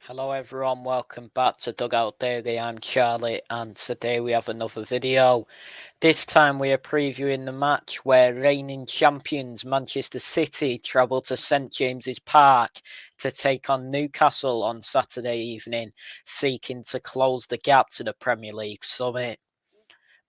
Hello everyone, welcome back to Dugout Daily. I'm Charlie and today we have another video. This time we are previewing the match where reigning champions Manchester City travel to St James's Park to take on Newcastle on Saturday evening, seeking to close the gap to the Premier League summit.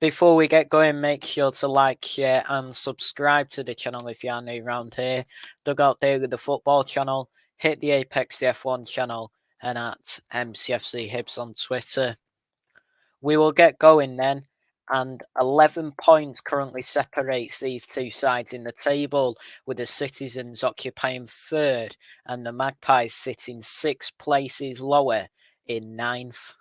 Before we get going, make sure to like, share and subscribe to the channel if you are new around here. Dugout Daily, the football channel. Hit the Apex the F1 channel and at MCFC Hibs on Twitter. We will get going then, and 11 points currently separates these two sides in the table, with the Citizens occupying third and the Magpies sitting 6 places lower in ninth.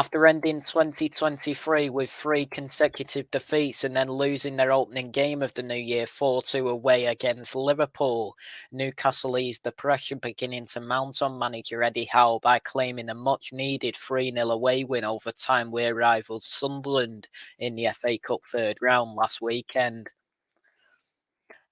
After ending 2023 with 3 consecutive defeats and then losing their opening game of the new year 4-2 away against Liverpool, Newcastle eased the pressure beginning to mount on manager Eddie Howe by claiming a much-needed 3-0 away win over time-wear rivals Sunderland in the FA Cup third round last weekend.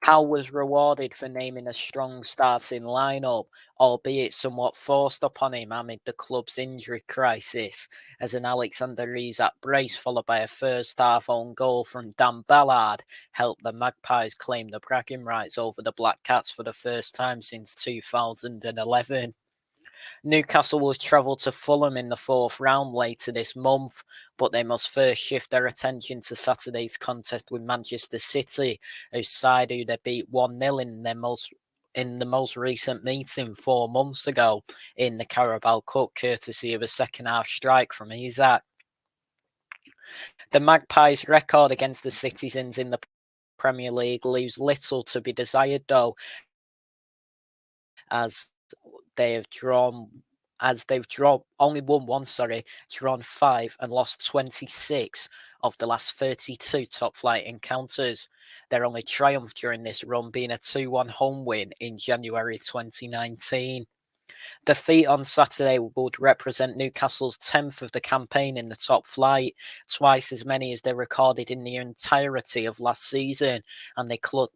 Howe was rewarded for naming a strong starting lineup, albeit somewhat forced upon him amid the club's injury crisis, as an Alexander Isak brace followed by a first-half own goal from Dan Ballard helped the Magpies claim the bragging rights over the Black Cats for the first time since 2011. Newcastle will travel to Fulham in the fourth round later this month, but they must first shift their attention to Saturday's contest with Manchester City, whose side who they beat 1-0 in the most recent meeting 4 months ago in the Carabao Cup, courtesy of a second-half strike from Isak. The Magpies' record against the Citizens in the Premier League leaves little to be desired, though, as they've drawn only won one, drawn 5 and lost 26 of the last 32 top flight encounters. Their only triumph during this run being a 2-1 home win in January 2019. Defeat on Saturday would represent Newcastle's 10th of the campaign in the top flight, twice as many as they recorded in the entirety of last season, and they could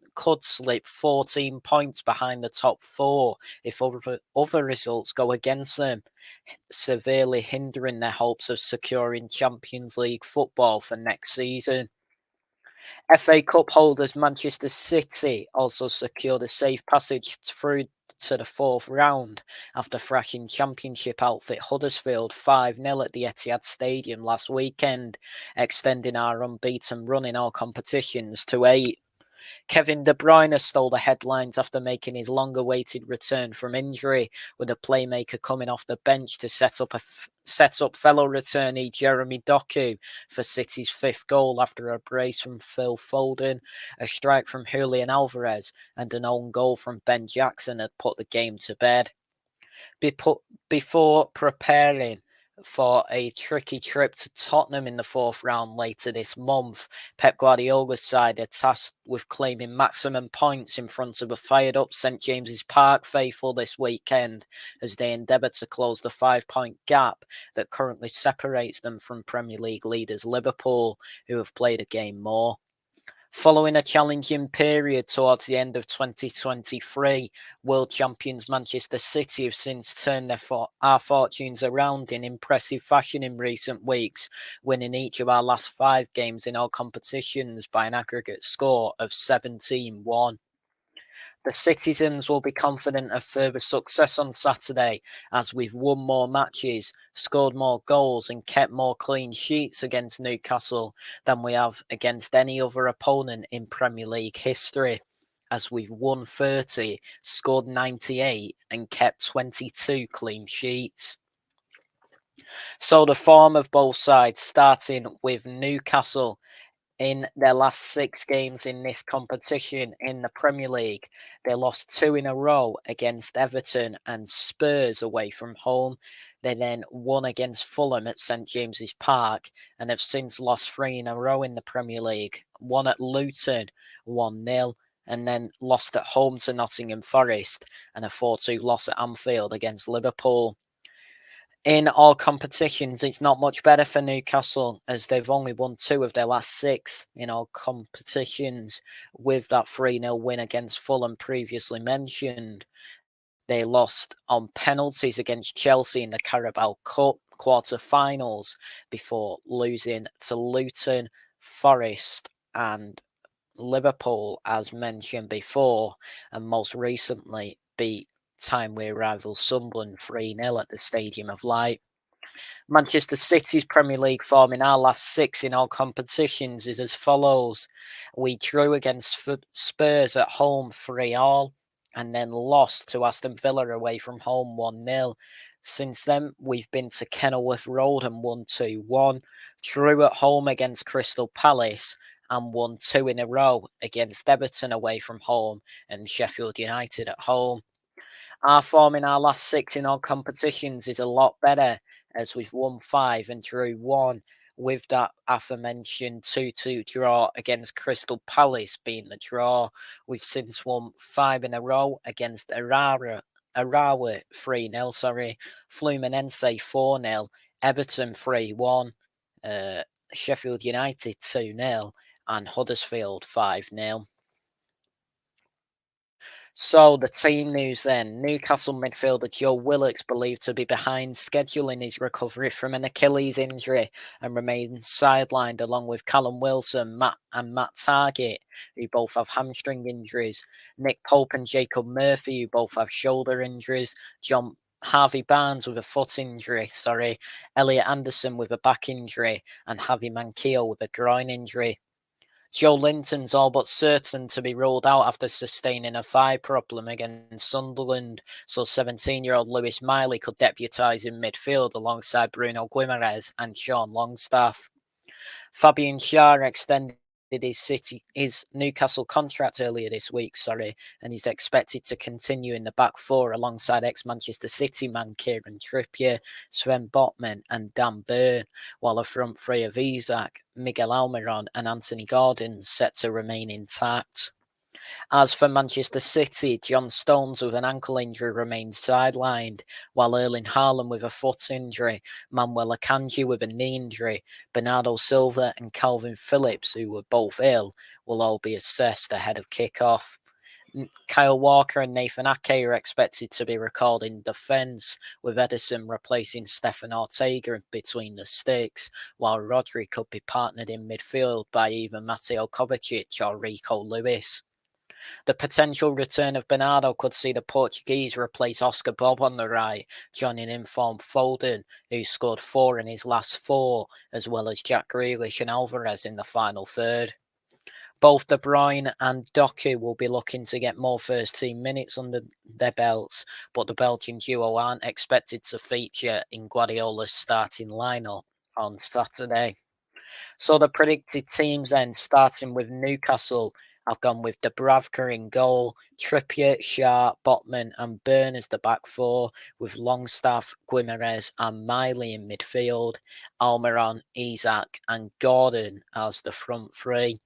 slip 14 points behind the top 4 if other results go against them, severely hindering their hopes of securing Champions League football for next season. FA Cup holders Manchester City also secured a safe passage through to the fourth round after thrashing Championship outfit Huddersfield 5-0 at the Etihad Stadium last weekend, extending our unbeaten run in all competitions to 8. Kevin De Bruyne stole the headlines after making his long-awaited return from injury, with a playmaker coming off the bench to set up fellow returnee Jeremy Doku for City's 5th goal after a brace from Phil Foden, a strike from Julian Alvarez, and an own goal from Ben Jackson had put the game to bed. Before preparing for a tricky trip to Tottenham in the fourth round later this month, Pep Guardiola's side are tasked with claiming maximum points in front of a fired-up St James's Park faithful this weekend as they endeavour to close the 5-point gap that currently separates them from Premier League leaders Liverpool, who have played a game more. Following a challenging period towards the end of 2023, world champions Manchester City have since turned our fortunes around in impressive fashion in recent weeks, winning each of our last 5 games in all competitions by an aggregate score of 17-1. The Citizens will be confident of further success on Saturday, as we've won more matches, scored more goals and kept more clean sheets against Newcastle than we have against any other opponent in Premier League history, as we've won 30, scored 98 and kept 22 clean sheets. So the form of both sides, starting with Newcastle. In their last 6 games in this competition in the Premier League, they lost 2 in a row against Everton and Spurs away from home. They then won against Fulham at St James's Park and have since lost 3 in a row in the Premier League. One at Luton, 1-0, and then lost at home to Nottingham Forest and a 4-2 loss at Anfield against Liverpool. In all competitions, it's not much better for Newcastle, as they've only won 2 of their last 6 in all competitions, with that 3-0 win against Fulham previously mentioned. They lost on penalties against Chelsea in the Carabao Cup quarter-finals before losing to Luton, Forest and Liverpool, as mentioned before, and most recently beat time-way rival Sunderland 3-0 at the Stadium of Light. Manchester City's Premier League form in our last 6 in all competitions is as follows. We drew against Spurs at home 3-3 and then lost to Aston Villa away from home 1-0. Since then, we've been to Kenilworth Road and won 2-1, drew at home against Crystal Palace and won 2 in a row against Everton away from home and Sheffield United at home. Our form in our last 6 in all competitions is a lot better, as we've won 5 and drew 1, with that aforementioned 2-2 draw against Crystal Palace being the draw. We've since won 5 in a row against Arawa 3-0, Fluminense 4-0, Everton 3-1, Sheffield United 2-0, and Huddersfield 5-0. So the team news then. Newcastle midfielder Joe Willock's believed to be behind schedule in his recovery from an Achilles injury and remains sidelined along with Callum Wilson, Matt Targett, who both have hamstring injuries, Nick Pope and Jacob Murphy, who both have shoulder injuries, John Harvey Barnes with a foot injury, Elliot Anderson with a back injury, and Javi Manquillo with a groin injury. Joe Linton's all but certain to be ruled out after sustaining a thigh problem against Sunderland, so 17-year-old Lewis Miley could deputise in midfield alongside Bruno Guimaraes and Sean Longstaff. Fabian Schär extended his Newcastle contract earlier this week, and he's expected to continue in the back four alongside ex-Manchester City man Kieran Trippier, Sven Botman and Dan Burn, while a front three of Isak, Miguel Almiron and Anthony Gordon set to remain intact. As for Manchester City, John Stones with an ankle injury remains sidelined, while Erling Haaland with a foot injury, Manuel Akanji with a knee injury, Bernardo Silva and Calvin Phillips, who were both ill, will all be assessed ahead of kick-off. Kyle Walker and Nathan Ake are expected to be recalled in defence, with Ederson replacing Stefan Ortega between the sticks, while Rodri could be partnered in midfield by either Mateo Kovacic or Rico Lewis. The potential return of Bernardo could see the Portuguese replace Oscar Bob on the right, joining informed Foden, who scored 4 in his last 4, as well as Jack Grealish and Alvarez in the final third. Both De Bruyne and Doku will be looking to get more first-team minutes under their belts, but the Belgian duo aren't expected to feature in Guardiola's starting lineup on Saturday. So the predicted teams then, starting with Newcastle, I've gone with Dubravka in goal, Trippier, Schär, Botman and Burn as the back four, with Longstaff, Guimaraes and Miley in midfield, Almiron, Isak and Gordon as the front three.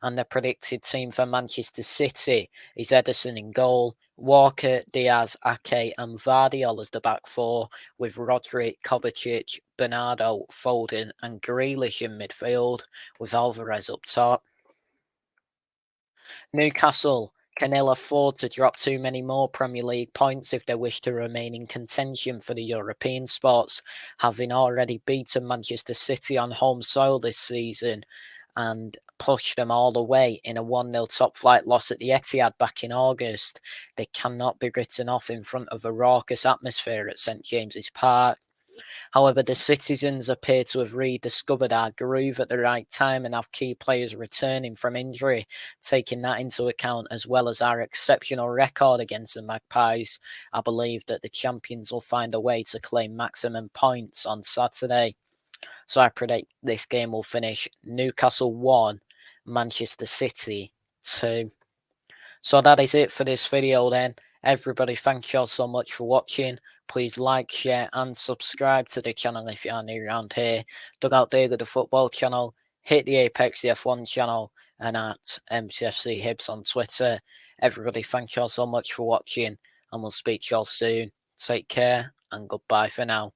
And the predicted team for Manchester City is Ederson in goal, Walker, Diaz, Ake and Vardiol as the back four, with Rodri, Kovacic, Bernardo, Foden and Grealish in midfield, with Alvarez up top. Newcastle can ill afford to drop too many more Premier League points if they wish to remain in contention for the European spots, having already beaten Manchester City on home soil this season and pushed them all the way in a 1-0 top-flight loss at the Etihad back in August. They cannot be written off in front of a raucous atmosphere at St James's Park. However, the citizens appear to have rediscovered our groove at the right time and have key players returning from injury. Taking that into account, as well as our exceptional record against the Magpies, I believe that the champions will find a way to claim maximum points on Saturday. So I predict this game will finish Newcastle 1, Manchester City 2. So that is it for this video then. Everybody, thank you all so much for watching. Please like, share and subscribe to the channel if you are new around here. Dugout Daily, the football channel. Hit the Apex, the F1 channel. And at MCFC Hibs on Twitter. Everybody, thank you all so much for watching. And we'll speak to you all soon. Take care and goodbye for now.